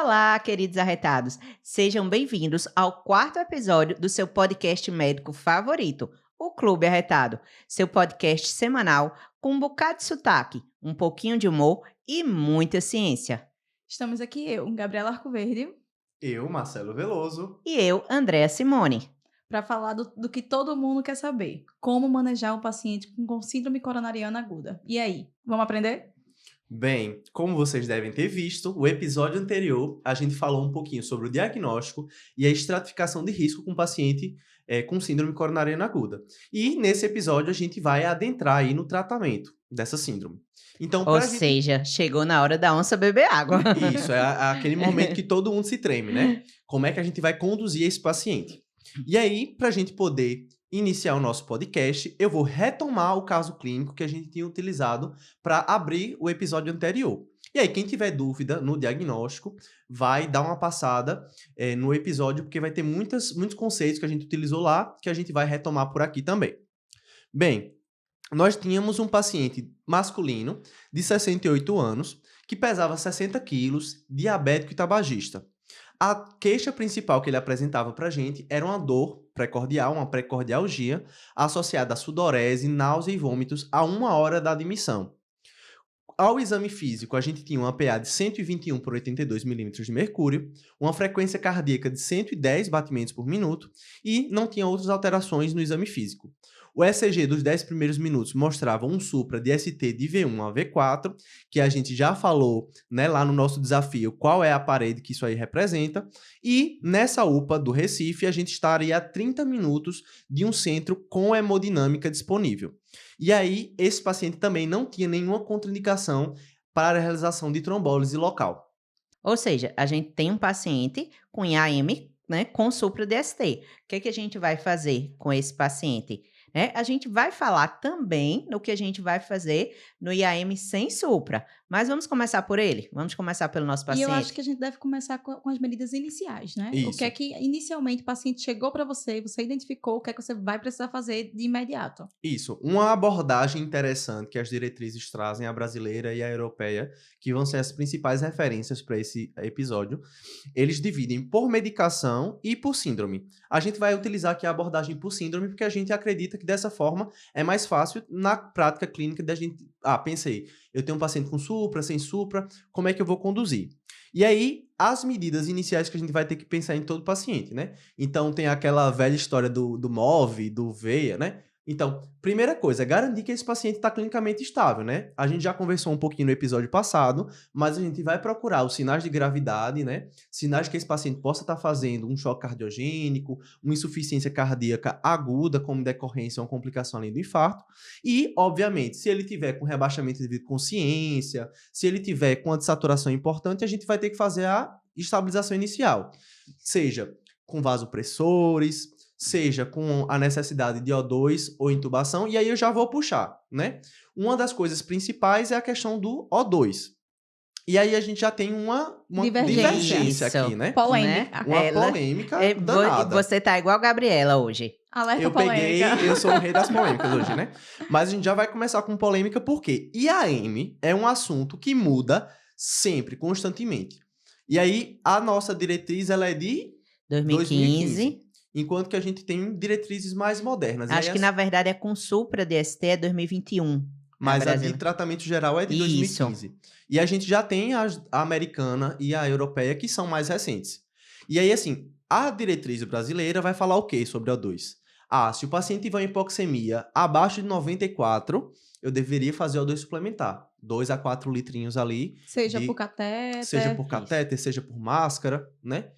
Olá, queridos arretados. Sejam bem-vindos ao quarto episódio do seu podcast médico favorito, o Clube Arretado, seu podcast semanal com um bocado de sotaque, um pouquinho de humor e muita ciência. Estamos aqui eu, Gabriela Arcoverde, Eu, Marcelo Veloso. E eu, Andréa Simone. para falar do que todo mundo quer saber: como manejar um paciente com síndrome coronariana aguda. E aí, vamos aprender? Bem, como vocês devem ter visto, o episódio anterior a gente falou um pouquinho sobre o diagnóstico e a estratificação de risco com paciente com síndrome coronariana aguda. E nesse episódio a gente vai adentrar aí no tratamento dessa síndrome. Então, Ou seja, chegou na hora da onça beber água. Isso, aquele momento que todo mundo se treme, né? Como é que a gente vai conduzir esse paciente? E aí, para a gente poder iniciar o nosso podcast, eu vou retomar o caso clínico que a gente tinha utilizado para abrir o episódio anterior. E aí, quem tiver dúvida no diagnóstico, vai dar uma passada no episódio, porque vai ter muitos conceitos que a gente utilizou lá, que a gente vai retomar por aqui também. Bem, nós tínhamos um paciente masculino de 68 anos, que pesava 60 quilos, diabético e tabagista. A queixa principal que ele apresentava para a gente era uma dor precordial, uma precordialgia, associada a sudorese, náusea e vômitos a 1 hora da admissão. Ao exame físico, a gente tinha uma PA de 121 por 82 milímetros de mercúrio, uma frequência cardíaca de 110 batimentos por minuto e não tinha outras alterações no exame físico. O ECG dos 10 primeiros minutos mostrava um supra de ST de V1 a V4, que a gente já falou, né, lá no nosso desafio qual é a parede que isso aí representa. E nessa UPA do Recife, a gente estaria a 30 minutos de um centro com hemodinâmica disponível. E aí, esse paciente também não tinha nenhuma contraindicação para a realização de trombólise local. Ou seja, a gente tem um paciente com IAM, né, com supra DST. O que a gente vai fazer com esse paciente? A gente vai falar também no que a gente vai fazer no IAM sem supra. Mas vamos começar por ele? Vamos começar pelo nosso E paciente? eu acho que a gente deve começar com as medidas iniciais, né? O que é que inicialmente o paciente chegou para você identificou o que é que você vai precisar fazer de imediato. Isso. Uma abordagem interessante que as diretrizes trazem, a brasileira e a europeia, que vão ser as principais referências para esse episódio, eles dividem por medicação e por síndrome. A gente vai utilizar aqui a abordagem por síndrome porque a gente acredita que dessa forma é mais fácil na prática clínica da gente... pensei, eu tenho um paciente com supra, sem supra, como é que eu vou conduzir? E aí, as medidas iniciais que a gente vai ter que pensar em todo paciente, né? Então, tem aquela velha história do MOV, do VEIA, né? Então, primeira coisa, garantir que esse paciente está clinicamente estável, né? A gente já conversou um pouquinho no episódio passado, mas a gente vai procurar os sinais de gravidade, né? Sinais que esse paciente possa estar fazendo um choque cardiogênico, uma insuficiência cardíaca aguda como decorrência ou uma complicação além do infarto. E, obviamente, se ele tiver com rebaixamento devido à consciência, se ele tiver com a desaturação importante, a gente vai ter que fazer a estabilização inicial. Seja com vasopressores, seja com a necessidade de O2 ou intubação, e aí eu já vou puxar, né? Uma das coisas principais é a questão do O2. E aí a gente já tem uma divergência aqui, né? Polêmica. Uma polêmica danada. Você tá igual a Gabriela hoje. Alerta polêmica. Eu sou o rei das polêmicas hoje, né? Mas a gente já vai começar com polêmica porque IAM é um assunto que muda sempre, constantemente. E aí a nossa diretriz ela é de 2015. Enquanto que a gente tem diretrizes mais modernas. Acho que, na verdade, é com supra DST é 2021. Mas a de tratamento geral é de 2015. Isso. E a gente já tem a americana e a europeia, que são mais recentes. E aí, assim, a diretriz brasileira vai falar o quê sobre O2? Se o paciente tiver uma hipoxemia abaixo de 94, eu deveria fazer O2 suplementar. 2 a 4 litrinhos ali. Seja por catéter. Seja por máscara, né?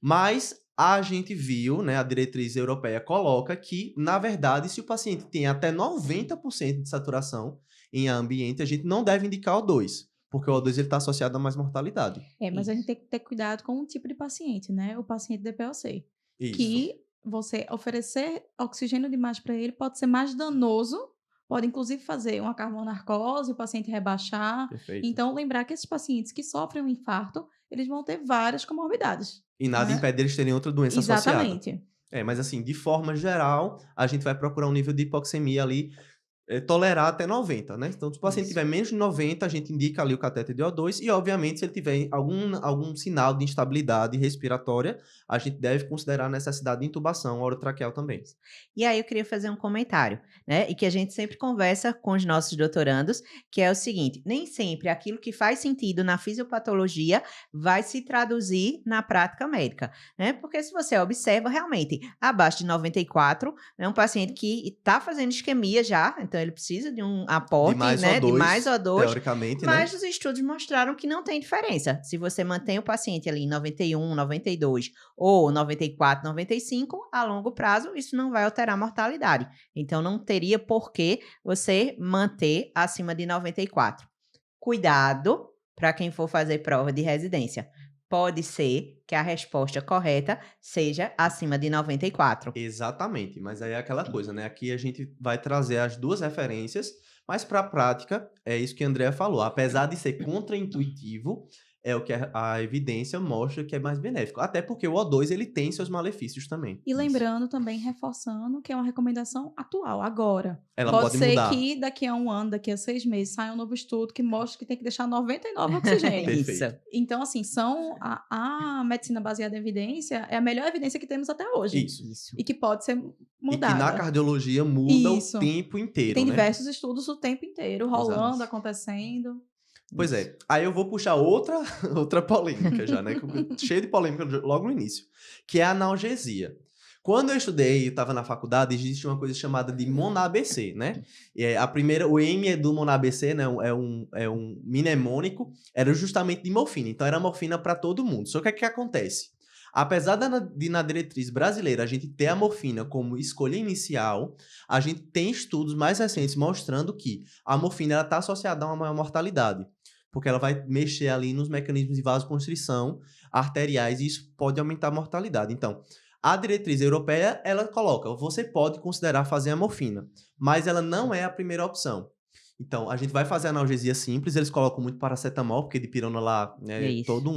Mas a gente viu, né, a diretriz europeia coloca que, na verdade, se o paciente tem até 90% de saturação em ambiente, a gente não deve indicar O2, porque o O2 está associado a mais mortalidade. Mas a gente tem que ter cuidado com um tipo de paciente, né? O paciente DPOC. Isso. Que você oferecer oxigênio demais para ele pode ser mais danoso, pode inclusive fazer uma carbonarcose, o paciente rebaixar. Perfeito. Então, lembrar que esses pacientes que sofrem um infarto, eles vão ter várias comorbidades. E nada impede eles terem outra doença associada. Exatamente. Mas assim, de forma geral, a gente vai procurar um nível de hipoxemia ali tolerar até 90, né? Então, se o paciente Isso. tiver menos de 90, a gente indica ali o catéter de O2 e, obviamente, se ele tiver algum sinal de instabilidade respiratória, a gente deve considerar a necessidade de intubação orotraqueal também. E aí eu queria fazer um comentário, né? E que a gente sempre conversa com os nossos doutorandos, que é o seguinte: nem sempre aquilo que faz sentido na fisiopatologia vai se traduzir na prática médica, né? Porque se você observa, realmente, abaixo de 94, é um paciente que está fazendo isquemia já, então ele precisa de um aporte, né? De mais O2, teoricamente, mas né? os estudos mostraram que não tem diferença. Se você mantém o paciente ali em 91, 92 ou 94, 95, a longo prazo, isso não vai alterar a mortalidade. Então, não teria por que você manter acima de 94. Cuidado para quem for fazer prova de residência. Pode ser que a resposta correta seja acima de 94. Exatamente, mas aí é aquela coisa, né? Aqui a gente vai trazer as duas referências, mas para a prática, é isso que a Andrea falou. Apesar de ser contraintuitivo, é o que a evidência mostra que é mais benéfico. Até porque o O2 ele tem seus malefícios também. E lembrando também, reforçando, que é uma recomendação atual, agora. Ela Pode pode ser mudar. que daqui a 1 ano, daqui a 6 meses, saia um novo estudo que mostre que tem que deixar 99 oxigênio. Perfeito. Isso. Então, assim, a medicina baseada em evidência é a melhor evidência que temos até hoje. Isso. E que pode ser E que mudada. na cardiologia muda Isso. o tempo inteiro, Tem né? diversos estudos o tempo inteiro, rolando, Exato. acontecendo. Pois é. Aí eu vou puxar outra polêmica já, né? Cheio de polêmica logo no início. Que é a analgesia. Quando eu estudei, eu estava na faculdade, existe uma coisa chamada de MONABC, né? O M do MONABC, né? É um mnemônico, era justamente de morfina. Então era morfina para todo mundo. Só que o que acontece? Apesar na diretriz brasileira a gente ter a morfina como escolha inicial, a gente tem estudos mais recentes mostrando que a morfina está associada a uma maior mortalidade, porque ela vai mexer ali nos mecanismos de vasoconstrição arteriais e isso pode aumentar a mortalidade. Então, a diretriz europeia, ela coloca, você pode considerar fazer a morfina, mas ela não é a primeira opção. Então, a gente vai fazer analgesia simples, eles colocam muito paracetamol, porque dipirona lá, né, Isso. todo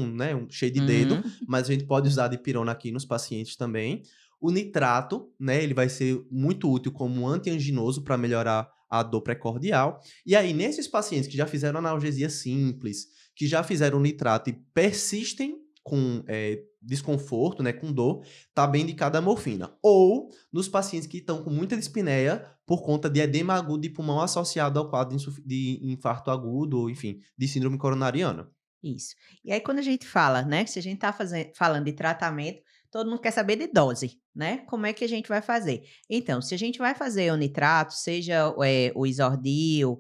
cheio de dedo, mas a gente pode usar dipirona aqui nos pacientes também. O nitrato, né, ele vai ser muito útil como antianginoso para melhorar a dor precordial. E aí, nesses pacientes que já fizeram analgesia simples, que já fizeram nitrato e persistem com desconforto, né, com dor, tá bem indicada a morfina. Ou nos pacientes que estão com muita dispneia por conta de edema agudo de pulmão associado ao quadro de infarto agudo, ou enfim, de síndrome coronariana. Isso. E aí, quando a gente fala, né, se a gente está falando de tratamento, todo mundo quer saber de dose, né? Como é que a gente vai fazer? Então, se a gente vai fazer o nitrato, seja o Isordil,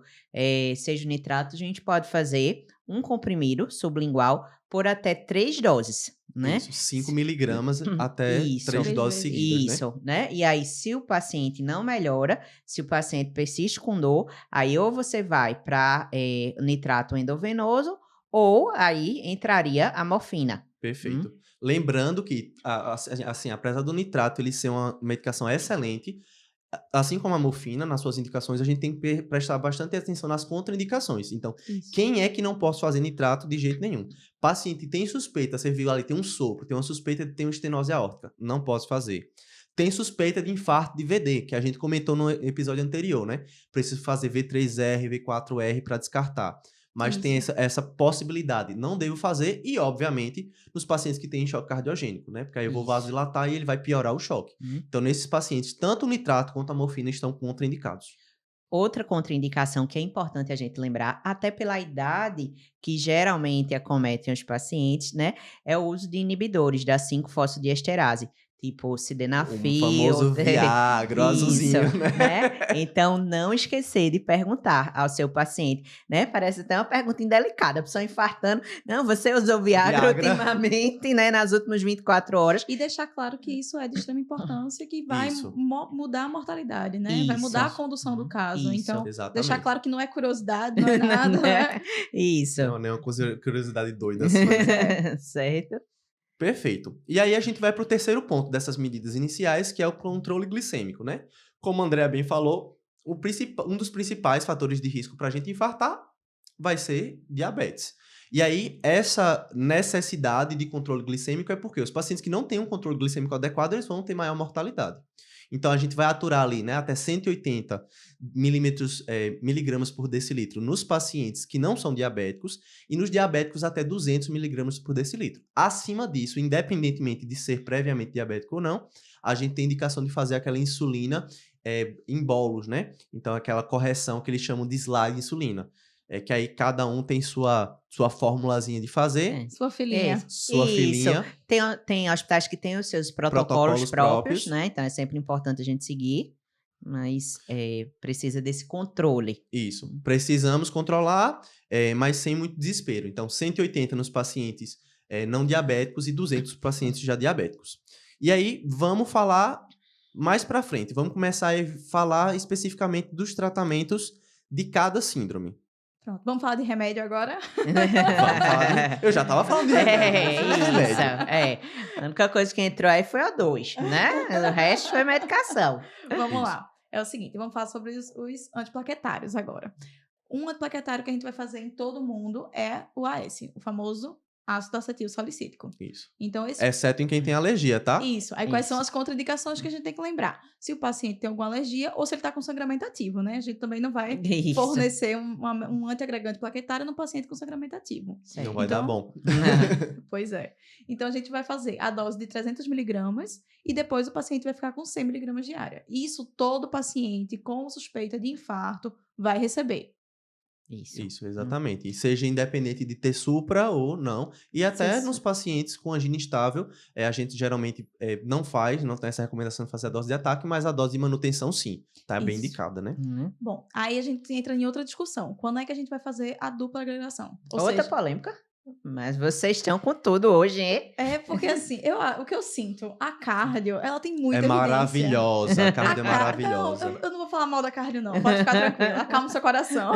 seja o nitrato, a gente pode fazer um comprimido sublingual por até 3 doses, né? Isso, 5 miligramas até Isso. 3 doses seguidas, né? Isso, né? E aí, se o paciente não melhora, se o paciente persiste com dor, aí ou você vai para nitrato endovenoso, ou aí entraria a morfina. Perfeito. Lembrando que, assim, apesar do nitrato ele ser uma medicação excelente, assim como a morfina, nas suas indicações, a gente tem que prestar bastante atenção nas contraindicações. Então, quem é que não pode fazer nitrato de jeito nenhum? Paciente tem suspeita, você viu ali, tem um sopro, tem uma suspeita de ter uma estenose aórtica, não pode fazer. Tem suspeita de infarto de VD, que a gente comentou no episódio anterior, né? Precisa fazer V3R, V4R para descartar. Mas tem essa possibilidade. Não devo fazer e, obviamente, nos pacientes que têm choque cardiogênico, né? Porque aí eu vou vasodilatar e ele vai piorar o choque. Então, nesses pacientes, tanto o nitrato quanto a morfina estão contraindicados. Outra contraindicação que é importante a gente lembrar, até pela idade que geralmente acometem os pacientes, né? É o uso de inibidores da 5-fosfodiesterase. Tipo sildenafil. O famoso Viagra, azulzinho, né? Então, não esquecer de perguntar ao seu paciente, né? Parece até uma pergunta indelicada, a pessoa infartando. Não, você usou Viagra ultimamente, né? Nas últimas 24 horas. E deixar claro que isso é de extrema importância, que vai mudar a mortalidade, né? Isso. Vai mudar a condução do caso. Isso. Então, Exatamente. deixar claro que não é curiosidade, não é nada, né? Isso. Não é uma curiosidade doida assim. Certo. Perfeito. E aí a gente vai para o terceiro ponto dessas medidas iniciais, que é o controle glicêmico, né? Como a Andrea bem falou, um dos principais fatores de risco para a gente infartar vai ser diabetes. E aí, essa necessidade de controle glicêmico é porque os pacientes que não têm um controle glicêmico adequado, eles vão ter maior mortalidade. Então, a gente vai aturar ali, né, até 180 miligramas por decilitro nos pacientes que não são diabéticos e nos diabéticos até 200 miligramas por decilitro. Acima disso, independentemente de ser previamente diabético ou não, a gente tem indicação de fazer aquela insulina em bolos, né? Então, aquela correção que eles chamam de slide insulina. Que aí cada um tem sua formulazinha de fazer, Sua filhinha. sua Isso. filhinha, Tem hospitais que têm os seus protocolos próprios, né? Então é sempre importante a gente seguir, mas precisa desse controle. Isso. Precisamos controlar, mas sem muito desespero. Então, 180 nos pacientes não diabéticos e 200 nos pacientes já diabéticos. E aí, vamos falar mais para frente. Vamos começar a falar especificamente dos tratamentos de cada síndrome. Pronto, vamos falar de remédio agora? Vamos falar eu já tava falando de remédio. A única coisa que entrou aí foi o 2, né? O resto foi medicação. Vamos Isso. lá. É o seguinte, vamos falar sobre os antiplaquetários agora. Um antiplaquetário que a gente vai fazer em todo mundo é o AS, o famoso ácido acetil salicílico. Isso. Então, esse Exceto em quem tem alergia, tá? Isso. Aí, quais são Isso. as contraindicações que a gente tem que lembrar? Se o paciente tem alguma alergia ou se ele está com sangramento ativo, né? A gente também não vai Isso. fornecer um antiagregante plaquetário no paciente com sangramento ativo. Não vai dar bom. Não. Pois é. Então, a gente vai fazer a dose de 300 miligramas e depois o paciente vai ficar com 100 miligramas diária. Isso todo paciente com suspeita de infarto vai receber. Isso, exatamente. E seja independente de ter supra ou não. E até Sim. nos pacientes com angina instável, a gente geralmente não tem essa recomendação de fazer a dose de ataque, mas a dose de manutenção sim. Tá bem Isso. indicada, né? Bom, aí a gente entra em outra discussão. Quando é que a gente vai fazer a dupla agregação? Ou Outra seja, polêmica. Mas vocês estão com tudo hoje, hein? porque assim, o que eu sinto, a cardio, ela tem muita É evidência. maravilhosa, a cardio é maravilhosa. Não, eu não vou falar mal da cardio, não. Pode ficar tranquilo. Acalma o seu coração.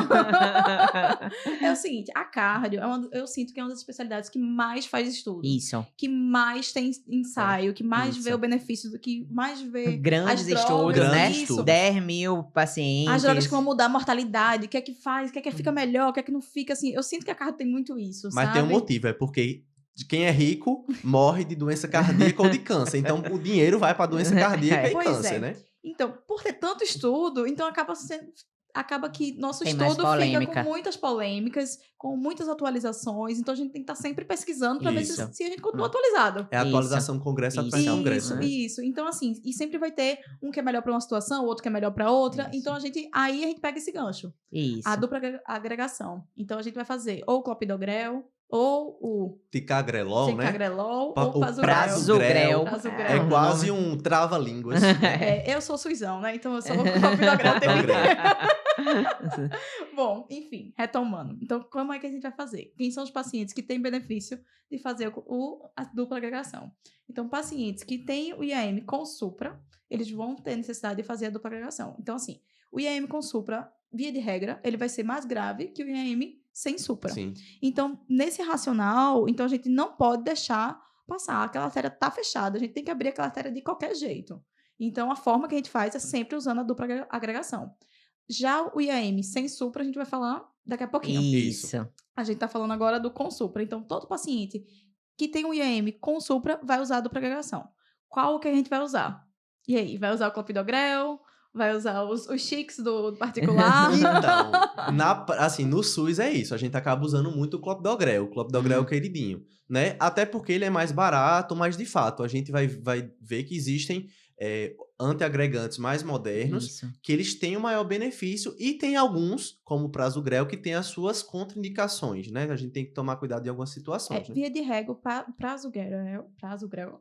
É o seguinte, a cardio, eu sinto que é uma das especialidades que mais faz estudo. Isso. Que mais tem ensaio, que mais vê Isso. o benefício, que mais vê Grandes as drogas, estudos, Grandes né? estudos. 10 mil pacientes. As drogas que vão mudar a mortalidade, o que é que faz, o que é que fica melhor, o que é que não fica, assim. Eu sinto que a cardio tem muito isso, Mas sabe? tem um motivo, é porque quem é rico morre de doença cardíaca ou de câncer. Então, o dinheiro vai para doença cardíaca e Pois câncer, é. né? Então, por ter tanto estudo, então acaba que nosso Tem mais estudo fica polêmica. com muitas polêmicas, com muitas atualizações, então a gente tem que estar sempre pesquisando para ver se Isso. a gente continua atualizado. É a atualização congresso atrás Isso. congresso, né? Isso. Então, assim, e sempre vai ter um que é melhor para uma situação, outro que é melhor para outra. Isso. Então, aí a gente pega esse gancho. Isso. A dupla agregação. Então, a gente vai fazer ou o clopidogrel, ou o Ticagrelol, né? ticagrelol, Pa- ou o prasugrel. Prasugrel. Prasugrel. É um quase nome- um trava-línguas. Eu sou suizão, né? Então, eu sou o clopidogrel o tempo inteiro. Bom, enfim, retomando. Então, como é que a gente vai fazer? Quem são os pacientes que têm benefício de fazer a dupla agregação? Então, pacientes que têm o IAM com supra, eles vão ter necessidade de fazer a dupla agregação. Então, assim, o IAM com supra, via de regra, ele vai ser mais grave que o IAM sem supra. Sim. Então, nesse racional, então a gente não pode deixar passar. Aquela artéria está fechada, a gente tem que abrir aquela artéria de qualquer jeito. Então, a forma que a gente faz é sempre usando a dupla agregação. Já o IAM sem supra, a gente vai falar daqui a pouquinho. Isso. A gente está falando agora do com supra. Então, todo paciente que tem um IAM com supra vai usar a dupla agregação. Qual que a gente vai usar? E aí, vai usar o clopidogrel? Vai usar os chiques do particular? Então, assim, no SUS é isso. A gente acaba usando muito o clopidogrel. O clopidogrel é o queridinho, né? Até porque ele é mais barato, mas de fato, a gente vai ver que existem antiagregantes mais modernos Isso. que eles têm o maior benefício e tem alguns, como o prasugrel, que tem as suas contraindicações, né? A gente tem que tomar cuidado em algumas situações, né? Via de regra, o prasugrel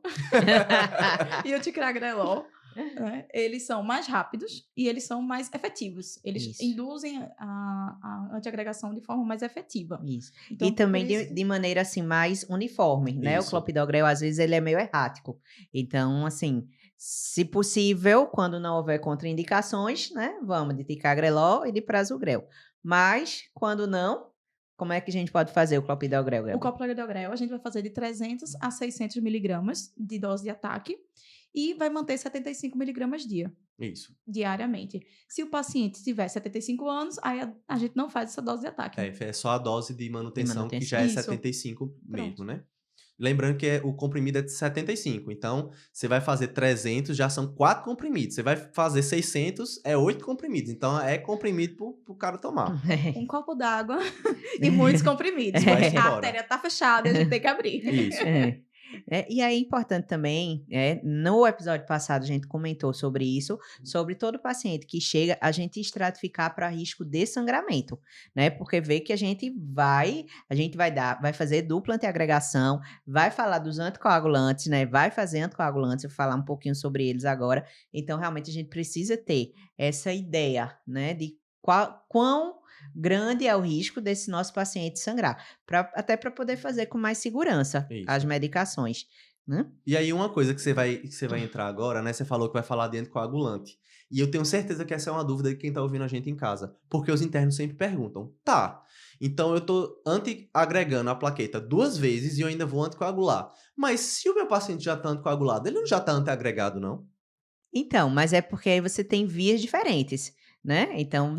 e o ticagrelol, né, eles são mais rápidos e eles são mais efetivos. Eles Isso. induzem a antiagregação de forma mais efetiva. Isso. Então, E também por isso- de maneira assim mais uniforme, né? Isso. O clopidogrel às vezes ele é meio errático. Então, assim, se possível, quando não houver contraindicações, né? Vamos de ticagrelol e de prasugrel. Mas quando não, como é que a gente pode fazer o clopidogrel? O clopidogrel a gente vai fazer de 300 a 600 miligramas de dose de ataque e vai manter 75 miligramas Isso. diariamente. Se o paciente tiver 75 anos, aí a gente não faz essa dose de ataque. É só a dose de manutenção, que já é Isso. 75 mesmo, Pronto. né? Lembrando que o comprimido é de 75. Então, você vai fazer 300, já são 4 comprimidos. Você vai fazer 600, é 8 comprimidos. Então, é comprimido pro cara tomar. Um copo d'água e muitos comprimidos. Porque a artéria tá fechada e a gente tem que abrir. Isso. E aí é importante também, no episódio passado a gente comentou sobre isso, sobre todo paciente que chega, a gente estratificar para risco de sangramento, né? Porque vê que a gente vai fazer dupla antiagregação, vai falar dos anticoagulantes, né? Vai fazer anticoagulantes, eu vou falar um pouquinho sobre eles agora. Então, realmente, a gente precisa ter essa ideia, né? De quão grande é o risco desse nosso paciente sangrar, até para poder fazer com mais segurança as medicações, né? E aí uma coisa que você vai entrar agora, né? Você falou que vai falar de anticoagulante. E eu tenho certeza que essa é uma dúvida de quem tá ouvindo a gente em casa, porque os internos sempre perguntam, tá, então eu tô antiagregando a plaqueta 2 vezes e eu ainda vou anticoagular, mas se o meu paciente já tá anticoagulado, ele não já tá antiagregado, não? Então, mas é porque aí você tem vias diferentes, né? Então,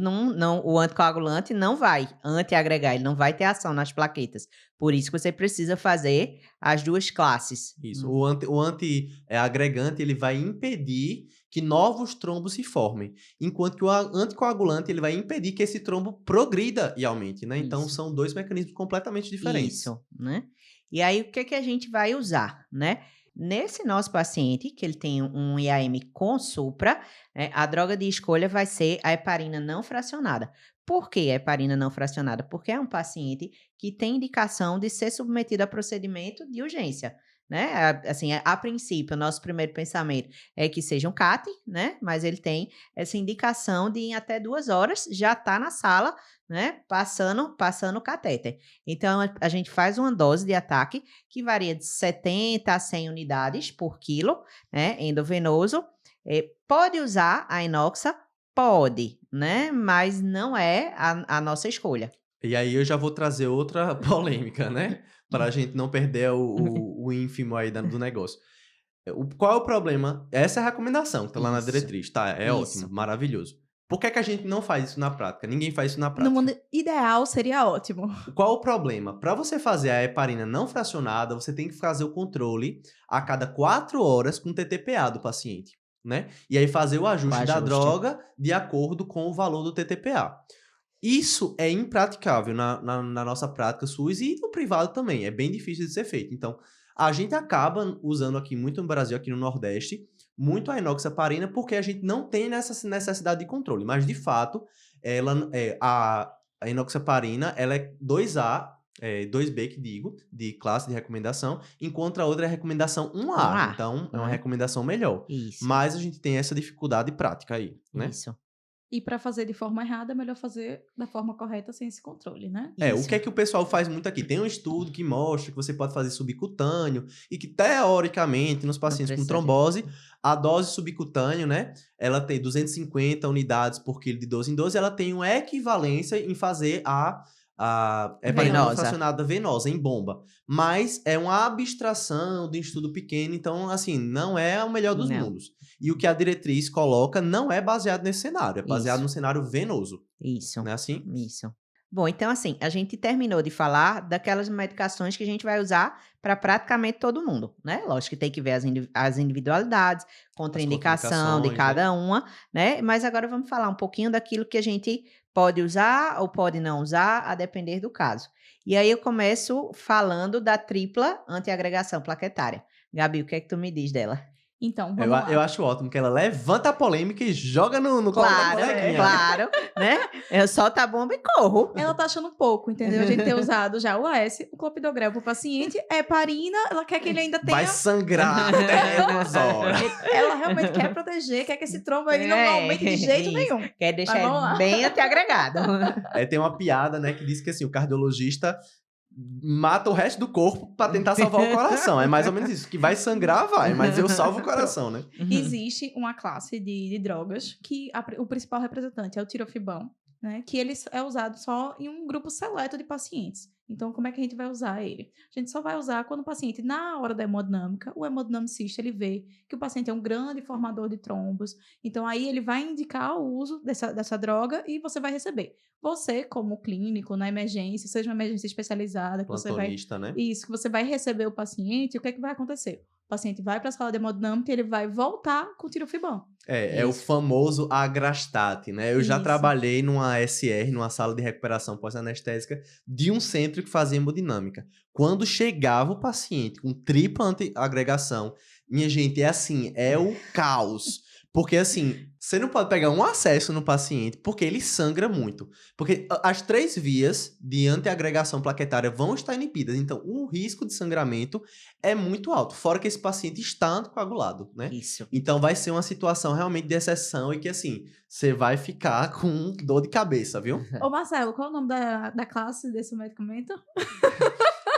o anticoagulante não vai antiagregar, ele não vai ter ação nas plaquetas. Por isso que você precisa fazer as 2 classes. Isso. O antiagregante, ele vai impedir que novos trombos se formem, enquanto que o anticoagulante, ele vai impedir que esse trombo progrida e aumente, né? Então, Isso. são 2 mecanismos completamente diferentes. Isso, né? E aí, o que a gente vai usar, né? Nesse nosso paciente, que ele tem um IAM com supra, né, a droga de escolha vai ser a heparina não fracionada. Por que a heparina não fracionada? Porque é um paciente que tem indicação de ser submetido a procedimento de urgência, né? Assim, a princípio, o nosso primeiro pensamento é que seja um CAT, né? Mas ele tem essa indicação de em até 2 horas já tá na sala, né? Passando o catéter. Então, a gente faz uma dose de ataque que varia de 70 a 100 unidades por quilo, né? Endovenoso. Pode usar a inoxa? Pode, né? Mas não é a nossa escolha. E aí eu já vou trazer outra polêmica, né? Para a gente não perder o ínfimo aí do negócio. Qual é o problema? Essa é a recomendação que tá lá na diretriz, tá? É ótimo, maravilhoso. Por que a gente não faz isso na prática? Ninguém faz isso na prática. No mundo ideal, seria ótimo. Qual o problema? Para você fazer a heparina não fracionada, você tem que fazer o controle a cada 4 horas com o TTPA do paciente, né? E aí fazer o ajuste da droga de acordo com o valor do TTPA. Isso é impraticável na nossa prática SUS e no privado também. É bem difícil de ser feito. Então, a gente acaba usando aqui muito no Brasil, aqui no Nordeste, muito a enoxaparina, porque a gente não tem essa necessidade de controle. Mas, de fato, a enoxaparina, ela é 2A, 2B, que digo, de classe de recomendação, enquanto a outra é a recomendação 1A. Então, é uma recomendação melhor. Isso. Mas a gente tem essa dificuldade prática aí, né? Isso. E para fazer de forma errada, é melhor fazer da forma correta, sem esse controle, né? O que é que o pessoal faz muito aqui? Tem um estudo que mostra que você pode fazer subcutâneo e que, teoricamente, nos pacientes com trombose, a dose subcutânea, né, ela tem 250 unidades por quilo de 12 em 12, ela tem uma equivalência em fazer a heparina fracionada venosa, em bomba. Mas é uma abstração de um estudo pequeno, então, assim, não é o melhor dos mundos. E o que a diretriz coloca não é baseado nesse cenário, é baseado no cenário venoso. Isso. Não é assim? Isso. Bom, então assim, a gente terminou de falar daquelas medicações que a gente vai usar para praticamente todo mundo, né? Lógico que tem que ver as individualidades, contraindicação de cada uma, né? Mas agora vamos falar um pouquinho daquilo que a gente pode usar ou pode não usar, a depender do caso. E aí eu começo falando da tripla antiagregação plaquetária. Gabi, o que é que tu me diz dela? Então, vamos lá. Eu acho ótimo que ela levanta a polêmica e joga no colo da coleguinha. Claro, né? Eu solto a bomba e corro. Ela tá achando pouco, entendeu? A gente ter usado já o AS, o clopidogrel pro paciente, heparina, ela quer que ele ainda tenha... Vai sangrar até umas horas. Ela realmente quer proteger, quer que esse trombo aí não aumente de jeito nenhum. Quer deixar bem antiagregado. Tem uma piada, né, que diz que assim, o cardiologista mata o resto do corpo pra tentar salvar o coração. É mais ou menos isso. Que vai sangrar, vai, mas eu salvo o coração, né? Existe uma classe de drogas que o principal representante é o tirofibam, né? Que ele é usado só em um grupo seleto de pacientes. Então, como é que a gente vai usar ele? A gente só vai usar quando o paciente, na hora da hemodinâmica, o hemodinamicista, ele vê que o paciente é um grande formador de trombos. Então, aí ele vai indicar o uso dessa droga e você vai receber. Você, como clínico, na emergência, seja uma emergência especializada, que você vai... Plantonista, né? Isso, que você vai receber o paciente, o que é que vai acontecer? O paciente vai para a sala de hemodinâmica e ele vai voltar com tirofibam. É o famoso agrastate, né? Eu já Isso. trabalhei numa SR, numa sala de recuperação pós-anestésica, de um centro que fazia hemodinâmica. Quando chegava o paciente com tripla antiagregação, minha gente, é assim, é o caos. Porque, assim, você não pode pegar um acesso no paciente, porque ele sangra muito. Porque as 3 vias de antiagregação plaquetária vão estar inibidas. Então, o risco de sangramento é muito alto. Fora que esse paciente está anticoagulado, né? Isso. Então, vai ser uma situação realmente de exceção e que, assim, você vai ficar com dor de cabeça, viu? Ô, Marcelo, qual é o nome da classe desse medicamento?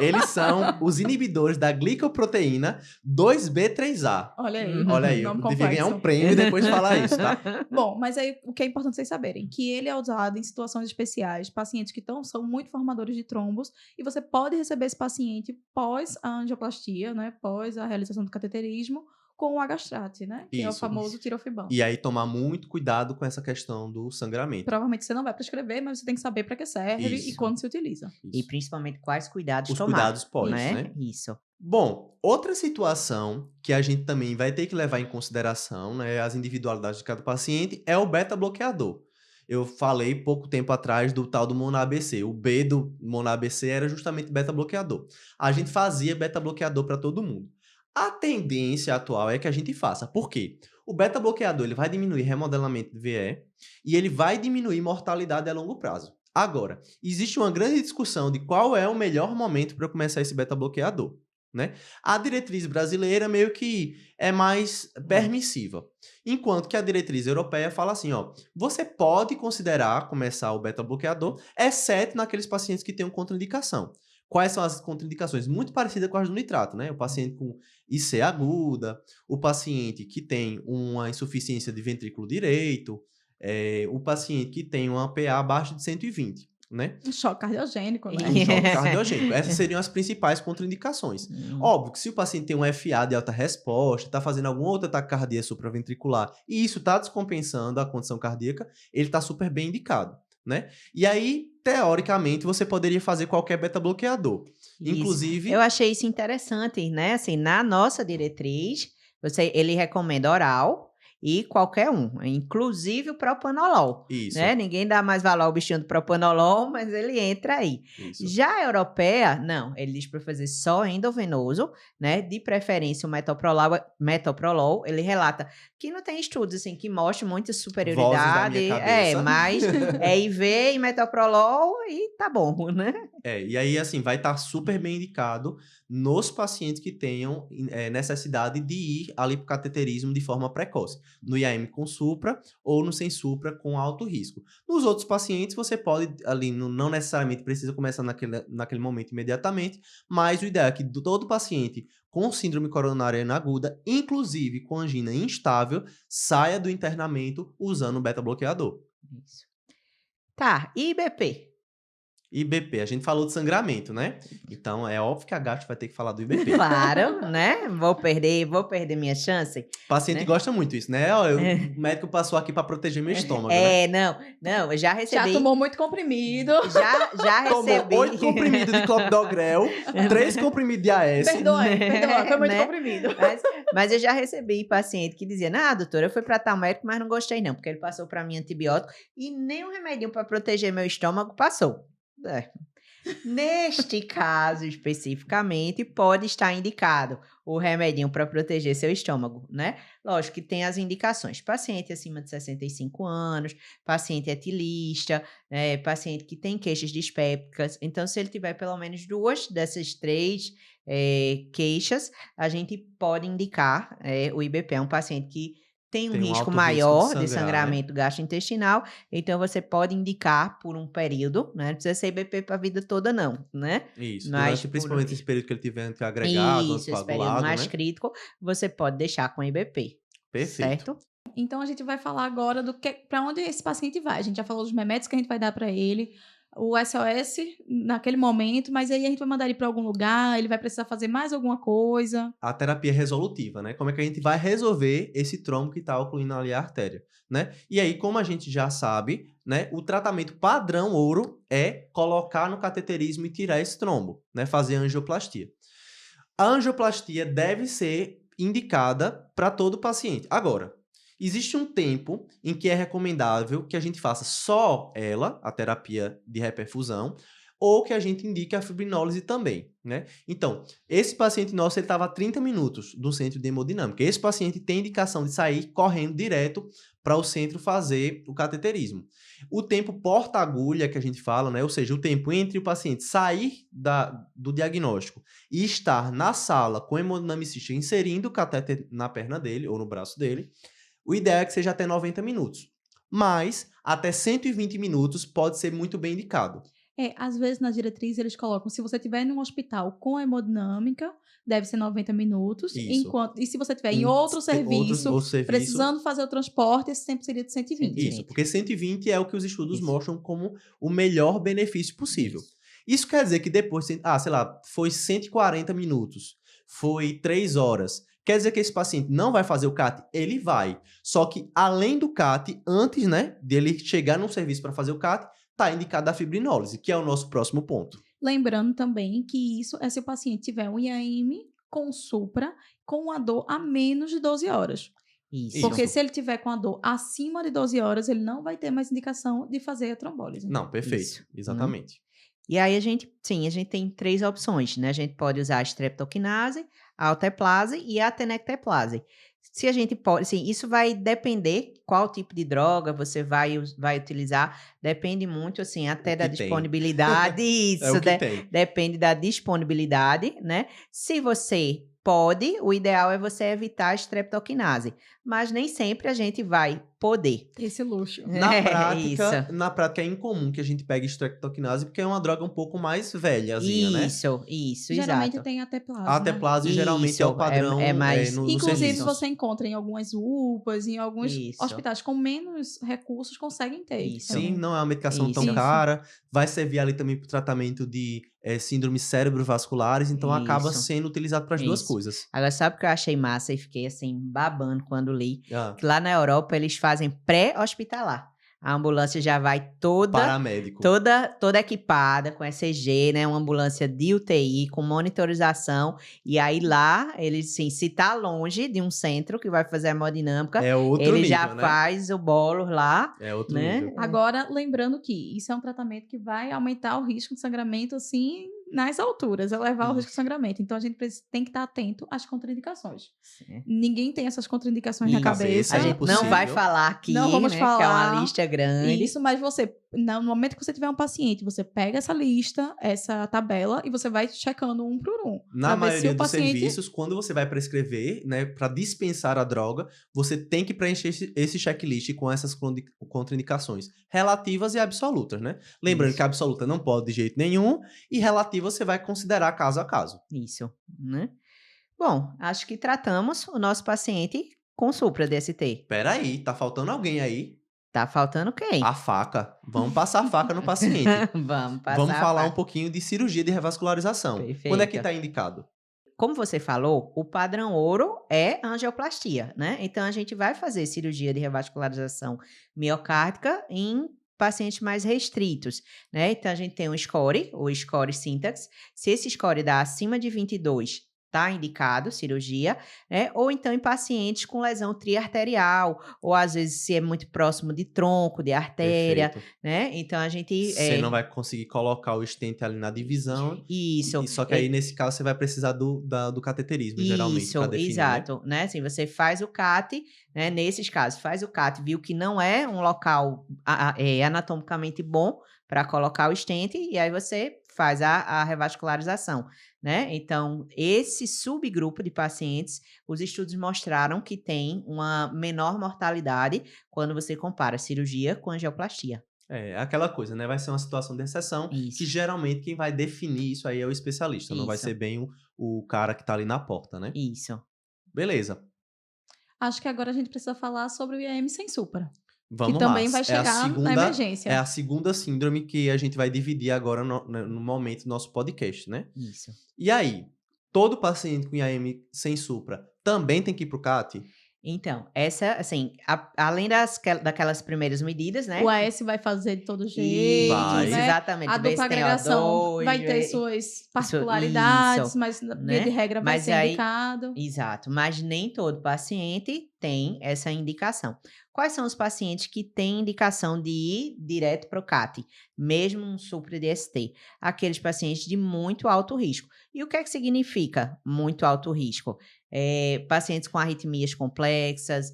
Eles são os inibidores da glicoproteína 2B3A. Olha aí. Olha aí, eu Nome devia ganhar um complexo. prêmio depois de falar isso, tá? Bom, mas aí o que é importante vocês saberem, que ele é usado em situações especiais, pacientes que são muito formadores de trombos, e você pode receber esse paciente pós a angioplastia, né, pós a realização do cateterismo, com o agastrate, né, que é o Isso, famoso tirofibam. E aí tomar muito cuidado com essa questão do sangramento. Provavelmente você não vai prescrever, mas você tem que saber para que serve e Isso. quando se utiliza. E principalmente quais cuidados Os tomar. cuidados pós, né? Isso. Bom, outra situação que a gente também vai ter que levar em consideração, né, as individualidades de cada paciente, é o beta-bloqueador. Eu falei pouco tempo atrás do tal do MONA-ABC. O B do MONA-ABC era justamente beta-bloqueador. A gente fazia beta-bloqueador para todo mundo. A tendência atual é que a gente faça. Por quê? O beta-bloqueador ele vai diminuir remodelamento de VE e ele vai diminuir mortalidade a longo prazo. Agora, existe uma grande discussão de qual é o melhor momento para começar esse beta-bloqueador, né? A diretriz brasileira meio que é mais permissiva, enquanto que a diretriz europeia fala assim, ó, você pode considerar começar o beta-bloqueador, exceto naqueles pacientes que tenham contraindicação. Quais são as contraindicações? Muito parecidas com as do nitrato, né? O paciente com IC aguda, o paciente que tem uma insuficiência de ventrículo direito, o paciente que tem uma PA abaixo de 120, né? Um choque cardiogênico, né? Um choque cardiogênico. Essas seriam as principais contraindicações. Óbvio que se o paciente tem um FA de alta resposta, está fazendo alguma outra taquicardia supraventricular e isso está descompensando a condição cardíaca, ele está super bem indicado, né? E aí, teoricamente, você poderia fazer qualquer beta-bloqueador. Inclusive... Eu achei isso interessante, né? Assim, na nossa diretriz, ele recomenda oral e qualquer um, inclusive o propanolol. Isso. Né? Ninguém dá mais valor ao bichinho do propanolol, mas ele entra aí. Isso. Já a europeia, não, ele diz para fazer só endovenoso, né? De preferência o metoprolol, ele relata que não tem estudos assim que mostrem muita superioridade, mas é IV e metoprolol e tá bom, né? E aí assim, vai estar super bem indicado nos pacientes que tenham necessidade de ir ali para o cateterismo de forma precoce, no IAM com supra ou no sem supra com alto risco. Nos outros pacientes, você pode ali, não necessariamente precisa começar naquele momento imediatamente, mas o ideal é que todo paciente com síndrome coronária aguda, inclusive com angina instável, saia do internamento usando o beta-bloqueador. Isso. Tá, e IBP? IBP, a gente falou de sangramento, né? Então, é óbvio que a Gastro vai ter que falar do IBP. Claro, né? Vou perder minha chance. O paciente gosta muito disso, né? O médico passou aqui para proteger meu estômago, né? Não, eu já recebi... Já tomou muito comprimido. Já recebi... Tomou 8 comprimidos de clopidogrel, 3 comprimidos de AS. Perdoa, foi muito comprimido. Mas eu já recebi paciente que dizia, doutora, eu fui para tal médico, mas não gostei não, porque ele passou para mim antibiótico e nem um remedinho para proteger meu estômago passou. Neste caso especificamente pode estar indicado o remedinho para proteger seu estômago, né? Lógico que tem as indicações, paciente acima de 65 anos, paciente etilista, paciente que tem queixas dispépticas. Então, se ele tiver pelo menos 2 dessas 3 queixas, a gente pode indicar o IBP, é um paciente que tem um risco maior de sangramento gastrointestinal, então você pode indicar por um período, né? Não precisa ser IBP para a vida toda, não, né? Isso, mas principalmente esse período que ele tiver antiagregado, esse período mais crítico, você pode deixar com IBP. Perfeito. Certo? Então, a gente vai falar agora para onde esse paciente vai. A gente já falou dos remédios que a gente vai dar para ele, o SOS naquele momento, mas aí a gente vai mandar ele para algum lugar, ele vai precisar fazer mais alguma coisa. A terapia resolutiva, né? Como é que a gente vai resolver esse trombo que está ocluindo ali a artéria, né? E aí, como a gente já sabe, né? O tratamento padrão ouro é colocar no cateterismo e tirar esse trombo, né? Fazer angioplastia. A angioplastia deve ser indicada para todo paciente. Agora, existe um tempo em que é recomendável que a gente faça só ela, a terapia de reperfusão, ou que a gente indique a fibrinólise também, né? Então, esse paciente nosso, ele estava a 30 minutos do centro de hemodinâmica. Esse paciente tem indicação de sair correndo direto para o centro fazer o cateterismo. O tempo porta-agulha que a gente fala, né? Ou seja, o tempo entre o paciente sair do diagnóstico e estar na sala com o hemodinamicista inserindo o catéter na perna dele ou no braço dele, o ideal é que seja até 90 minutos. Mas até 120 minutos pode ser muito bem indicado. Às vezes nas diretrizes eles colocam, se você estiver em um hospital com hemodinâmica, deve ser 90 minutos. Isso. E se você estiver em outro serviço, serviço, precisando fazer o transporte, esse tempo seria de 120. Isso, porque 120 é o que os estudos mostram como o melhor benefício possível. Isso quer dizer que depois, sei lá, foi 140 minutos, foi 3 horas. Quer dizer que esse paciente não vai fazer o CAT? Ele vai. Só que, além do CAT, antes, né, dele chegar num serviço para fazer o CAT, está indicada a fibrinólise, que é o nosso próximo ponto. Lembrando também que isso é se o paciente tiver um IAM com supra, com a dor a menos de 12 horas. Isso. Porque se ele tiver com a dor acima de 12 horas, ele não vai ter mais indicação de fazer a trombólise. Não, perfeito. Isso. Exatamente. E aí a gente tem 3 opções, né? A gente pode usar a streptokinase, a alteplase e a tenecteplase. Se a gente pode, assim, isso vai depender qual tipo de droga você vai utilizar, depende muito, assim, até da disponibilidade. Isso, é o que tem. Depende da disponibilidade, né? Se você pode, o ideal é você evitar a streptokinase, mas nem sempre a gente vai poder. Esse luxo. Na prática é incomum que a gente pegue streptokinase, porque é uma droga um pouco mais velhazinha, né? Isso, geralmente exato. tem a teplase. A teplase geralmente é o padrão no Inclusive, serviço. você encontra em algumas UPAs, em alguns hospitais com menos recursos, conseguem ter. Sim, não é uma medicação tão cara. Vai servir ali também para o tratamento de síndromes cerebrovasculares, então acaba sendo utilizado para as duas coisas. Agora, sabe o que eu achei massa e fiquei assim, babando quando li? Que lá na Europa eles fazem pré-hospitalar. A ambulância já vai paramédico. toda equipada com ECG, né? Uma ambulância de UTI com monitorização. E aí lá, eles, assim, se tá longe de um centro que vai fazer a hemodinâmica, ele já faz o bolo lá. É outro né? nível. Agora, lembrando que isso é um tratamento que vai aumentar o risco de sangramento, assim, nas alturas, elevar o risco de sangramento. Então, a gente tem que estar atento às contraindicações. Ninguém tem essas contraindicações na cabeça. A gente não vai falar aqui, não vamos falar, que é uma lista grande. Isso, mas você, no momento que você tiver um paciente, você pega essa lista, essa tabela, e você vai checando um por um. Na maioria dos serviços, quando você vai prescrever, né, para dispensar a droga, você tem que preencher esse checklist com essas contraindicações relativas e absolutas, né? Lembrando que a absoluta não pode de jeito nenhum, e relativa você vai considerar caso a caso. Isso, né? Bom, acho que tratamos o nosso paciente com supra-DST. Peraí, tá faltando alguém aí? Tá faltando quem? A faca. Vamos passar a faca no paciente. Vamos falar um pouquinho de cirurgia de revascularização. Perfeito. Quando é que tá indicado? Como você falou, o padrão ouro é angioplastia, né? Então, a gente vai fazer cirurgia de revascularização miocárdica em pacientes mais restritos, né? Então, a gente tem o score syntax. Se esse score dá acima de 22, tá indicado cirurgia, né? Ou então em pacientes com lesão triarterial, ou às vezes se é muito próximo de tronco, de artéria, né? Então a gente... Você não vai conseguir colocar o stent ali na divisão. Isso. Só que aí, nesse caso, você vai precisar do cateterismo, geralmente, para definir, exato, né? Assim, você faz o CAT, né? Nesses casos, faz o CAT, viu que não é um local anatomicamente bom para colocar o stent, e aí você faz a revascularização, né? Então, esse subgrupo de pacientes, os estudos mostraram que tem uma menor mortalidade quando você compara cirurgia com angioplastia. É aquela coisa, né? Vai ser uma situação de exceção, que geralmente quem vai definir isso aí é o especialista, não vai ser bem o cara que tá ali na porta, né? Isso. Beleza. Acho que agora a gente precisa falar sobre o IAM sem supra. Vamos que também lá. vai chegar na emergência. É a segunda síndrome que a gente vai dividir agora no momento do nosso podcast, né? Isso. E aí, todo paciente com IAM sem supra também tem que ir pro CAT? Então, essa, assim, além daquelas primeiras medidas, né? O AS vai fazer de todo jeito, Vai. Isso, né? exatamente. A Ver dupla se tem agregação O2, vai ter ver- suas particularidades, isso, mas via né? de regra vai Mas ser aí- indicado. Exato, mas nem todo paciente tem essa indicação. Quais são os pacientes que têm indicação de ir direto para o CAT, mesmo um supra de ST? Aqueles pacientes de muito alto risco. E o que é que significa muito alto risco? Pacientes com arritmias complexas,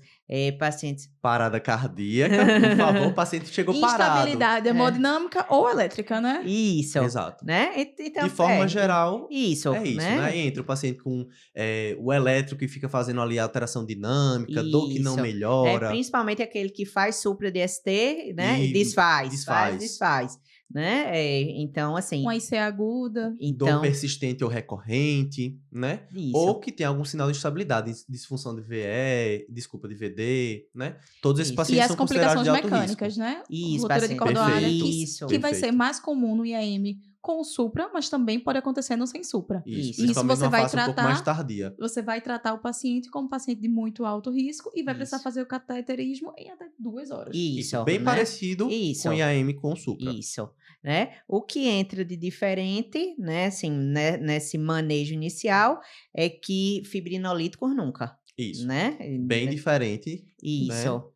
pacientes... Parada cardíaca, por favor, o paciente chegou parado. Instabilidade hemodinâmica ou elétrica, né? Isso, Exato. né? Então, De forma geral, isso, é isso, né? né? Entra o paciente com o elétrico que fica fazendo ali a alteração dinâmica, dor que não Isso. melhora. Principalmente aquele que faz supra de ST, né? E E desfaz, desfaz. né? Então, assim... Uma IC aguda. Dor Então, persistente ou recorrente, né? isso. Ou que tem algum sinal de instabilidade, disfunção de de VD, né? Todos esses Isso. pacientes E as são considerados complicações de alto mecânicas, risco. né? Isso, Ruptura de paciente. cordoária, Perfeito. Isso. que vai ser Perfeito. mais comum no IAM com supra, mas também pode acontecer no sem supra. Isso, Isso. principalmente você numa vai fase um pouco tratar- mais tardia. Você vai tratar o paciente como paciente de muito alto risco e vai precisar Isso. fazer o cateterismo em até 2 horas. Isso, Bem né? parecido Isso. com IAM com supra. Isso, né? O que entra de diferente, né, assim, né, nesse manejo inicial é que fibrinolíticos nunca, Isso. né? Bem diferente. Isso.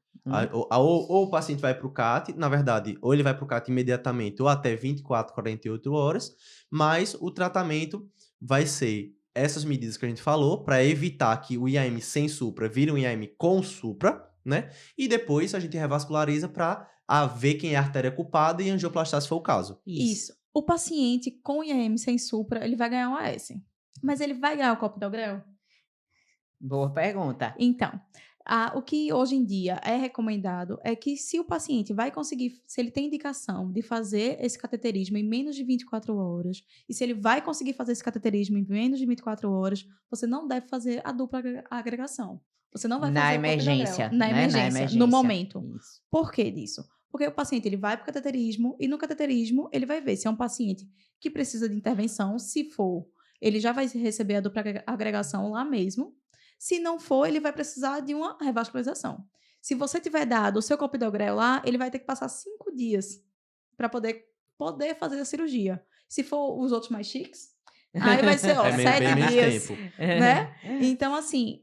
Ou o paciente vai para o CAT, na verdade, ou ele vai para o CAT imediatamente ou até 24, 48 horas, mas o tratamento vai ser essas medidas que a gente falou para evitar que o IAM sem supra vire um IAM com supra, né? E depois a gente revasculariza para ver quem é a artéria culpada e angioplastar se for o caso. Isso. O paciente com IAM sem supra, ele vai ganhar um AS. Mas ele vai ganhar o clopidogrel? Boa pergunta. Então, o que hoje em dia é recomendado é que se o paciente vai conseguir, se ele tem indicação de fazer esse cateterismo em menos de 24 horas, e se ele vai conseguir fazer esse cateterismo em menos de 24 horas, você não deve fazer a dupla agregação. Você não vai Na fazer emergência, o clopidogrel. né? Na emergência, no momento. Isso. Por que disso? Porque o paciente ele vai para o cateterismo e no cateterismo ele vai ver se é um paciente que precisa de intervenção. Se for, ele já vai receber a dupla agregação lá mesmo. Se não for, ele vai precisar de uma revascularização. Se você tiver dado o seu clopidogrel lá, ele vai ter que passar 5 dias para poder fazer a cirurgia. Se for os outros mais chiques, aí vai ser, ó, É bem 7 menos dias. tempo. Né? Então, assim,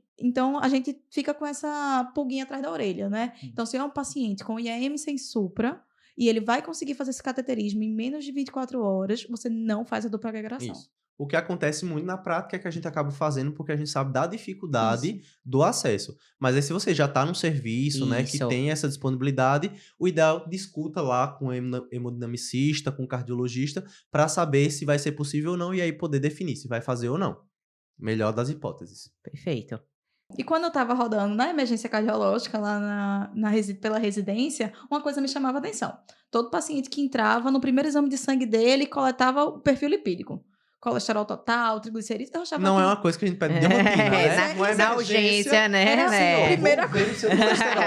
a gente fica com essa pulguinha atrás da orelha, né? Então, se é um paciente com IAM sem supra e ele vai conseguir fazer esse cateterismo em menos de 24 horas, você não faz a dupla agregação. Isso. O que acontece muito na prática é que a gente acaba fazendo porque a gente sabe da dificuldade do acesso. Mas aí se você já está num serviço, né, que Isso. tem essa disponibilidade, o ideal discuta lá com o hemodinamicista, com o cardiologista, para saber se vai ser possível ou não e aí poder definir se vai fazer ou não. Melhor das hipóteses. Perfeito. E quando eu estava rodando na emergência cardiológica, lá pela residência, uma coisa me chamava a atenção. Todo paciente que entrava, no primeiro exame de sangue dele, coletava o perfil lipídico. Colesterol total, triglicerídeos. Eu achava Não que... é uma coisa que a gente pede de rotina, né? Uma Na emergência, urgência, né? era assim, né? primeira Vou ver o seu colesterol.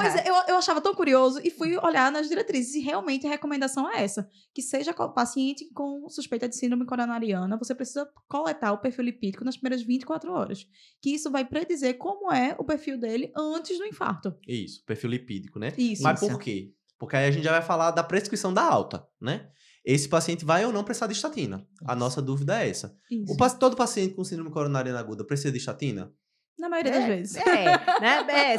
Pois é, eu achava tão curioso e fui olhar nas diretrizes e realmente a recomendação é essa, que seja paciente com suspeita de síndrome coronariana, você precisa coletar o perfil lipídico nas primeiras 24 horas, que isso vai predizer como é o perfil dele antes do infarto. Isso, perfil lipídico, né? Isso. Mas por quê? Porque aí a gente já vai falar da prescrição da alta, né? Esse paciente vai ou não precisar de estatina? A nossa dúvida é essa. Isso. Todo paciente com síndrome coronariana aguda precisa de estatina? Na maioria das vezes.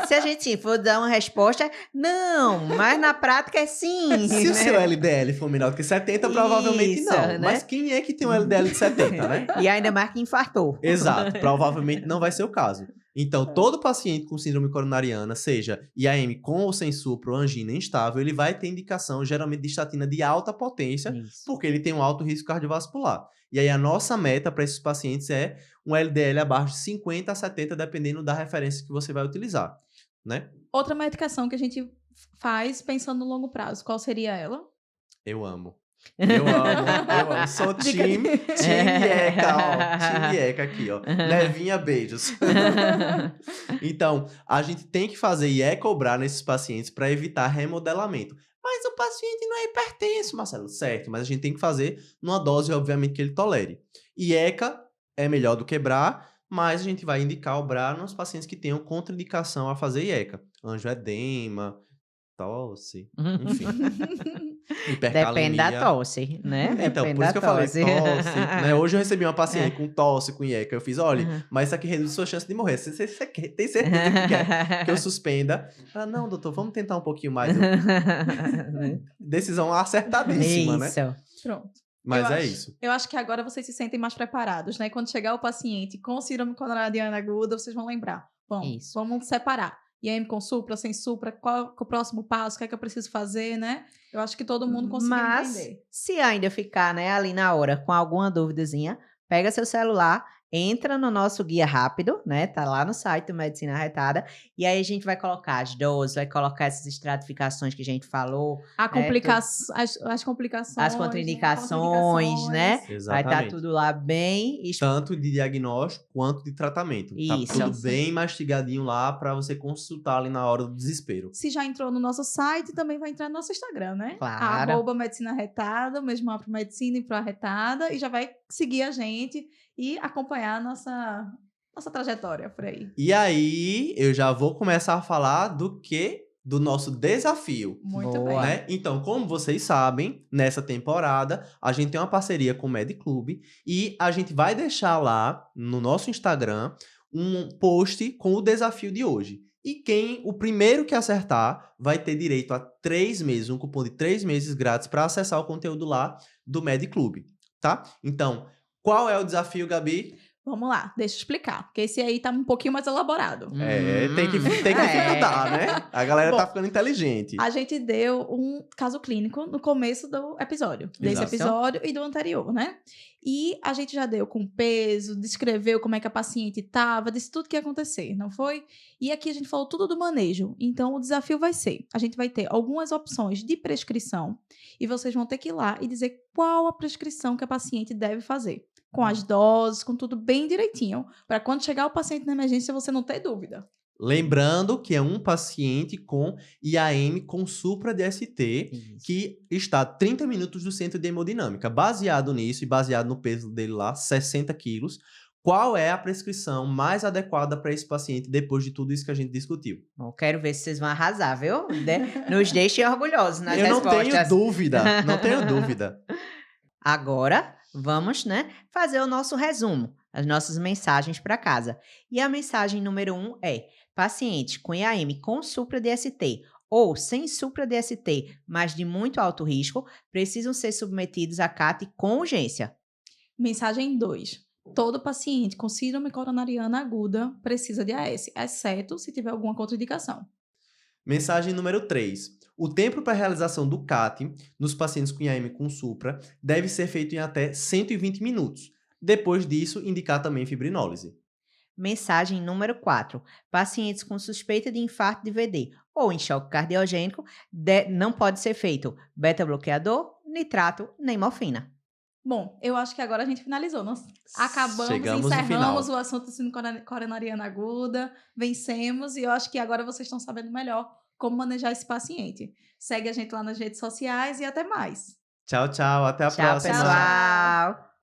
Se a gente for dar uma resposta, não, mas na prática é sim. Se né? o seu LDL for menor do que 70, provavelmente Isso, não. né? Mas quem é que tem um LDL de 70, né? E ainda mais que infartou. Exato, provavelmente não vai ser o caso. Então, todo paciente com síndrome coronariana, seja IAM com ou sem supra ou angina instável, ele vai ter indicação, geralmente, de estatina de alta potência, Isso. porque ele tem um alto risco cardiovascular. E aí, a nossa meta para esses pacientes é um LDL abaixo de 50 a 70, dependendo da referência que você vai utilizar, né? Outra medicação que a gente faz pensando no longo prazo, qual seria ela? Eu amo. Eu amo. Sou time IECA, ó. Time IECA aqui, ó. Levinha, beijos. Então, a gente tem que fazer e é cobrar nesses pacientes para evitar remodelamento. Mas o paciente não é hipertenso, Marcelo. Certo, mas a gente tem que fazer numa dose, obviamente, que ele tolere. IECA é melhor do que BRA, mas a gente vai indicar o BRA nos pacientes que tenham contraindicação a fazer IECA. Angioedema, tosse, enfim. Depende da Hipercalemia. tosse, né? Então, Depende por isso da que eu falei tosse. tosse, né? Hoje eu recebi uma paciente com tosse, com IECA. Eu fiz, olha, Uhum. mas isso aqui reduz sua chance de morrer. Você tem certeza que quer que eu suspenda? Ela, não, doutor, vamos tentar um pouquinho mais. Decisão acertadíssima, né? Isso. Pronto. Mas é isso. Eu acho que agora vocês se sentem mais preparados, né? Quando chegar o paciente com síndrome coronariana aguda, vocês vão lembrar. Bom, Isso. vamos separar. IAM com supra, sem supra, qual é o próximo passo, o que é que eu preciso fazer, né? Eu acho que todo mundo conseguiu entender. Se ainda ficar, né, ali na hora com alguma duvidazinha, pega seu celular, entra no nosso guia rápido, né? Tá lá no site do Medicina Arretada. E aí a gente vai colocar as doses, vai colocar essas estratificações que a gente falou. As complicações. As contraindicações, né? Vai estar Exatamente. tudo lá bem. Tanto de diagnóstico quanto de tratamento. Isso. Tá tudo bem mastigadinho lá para você consultar ali na hora do desespero. Se já entrou no nosso site, também vai entrar no nosso Instagram, né? Claro. @Medicina Arretada, mesmo lá pro Medicina e pro Arretada. E já vai seguir a gente e acompanhar a nossa trajetória por aí. E aí, eu já vou começar a falar do nosso desafio. Muito Boa. bem. Né? Então, como vocês sabem, nessa temporada, a gente tem uma parceria com o MedClub e a gente vai deixar lá no nosso Instagram um post com o desafio de hoje. E o primeiro que acertar, vai ter direito a 3 meses, um cupom de 3 meses grátis para acessar o conteúdo lá do MedClub, tá? Então, qual é o desafio, Gabi? Vamos lá, deixa eu explicar, porque esse aí tá um pouquinho mais elaborado. Tem que afinar, né? A galera Bom, tá ficando inteligente. A gente deu um caso clínico no começo do episódio. Desse Exato. episódio e do anterior, né? E a gente já deu com peso, descreveu como é que a paciente estava, disse tudo que ia acontecer, não foi? E aqui a gente falou tudo do manejo. Então, o desafio vai ser, a gente vai ter algumas opções de prescrição e vocês vão ter que ir lá e dizer qual a prescrição que a paciente deve fazer. Com as doses, com tudo bem direitinho, para quando chegar o paciente na emergência você não ter dúvida. Lembrando que é um paciente com IAM com supra DST, Isso. que está a 30 minutos do centro de hemodinâmica. Baseado nisso e baseado no peso dele lá, 60 quilos, qual é a prescrição mais adequada para esse paciente depois de tudo isso que a gente discutiu? Bom, quero ver se vocês vão arrasar, viu? Nos deixem orgulhosos nas Eu não respostas. tenho dúvida, não tenho dúvida. Agora, vamos, né, fazer o nosso resumo, as nossas mensagens para casa. E a mensagem número 1 é: pacientes com IAM com supra DST ou sem supra DST, mas de muito alto risco, precisam ser submetidos a CAT com urgência. Mensagem 2. Todo paciente com síndrome coronariana aguda precisa de AS, exceto se tiver alguma contraindicação. Mensagem número 3. O tempo para a realização do CAT nos pacientes com IAM com supra deve ser feito em até 120 minutos. Depois disso, indicar também fibrinólise. Mensagem número 4. Pacientes com suspeita de infarto de VD ou em choque cardiogênico não pode ser feito beta-bloqueador, nitrato nem morfina. Bom, eu acho que agora a gente finalizou. Nós Chegamos no final. encerramos o assunto da síndrome coronariana aguda, vencemos e eu acho que agora vocês estão sabendo melhor como manejar esse paciente. Segue a gente lá nas redes sociais e até mais. Tchau, tchau. Até a Tchau, próxima. pessoal!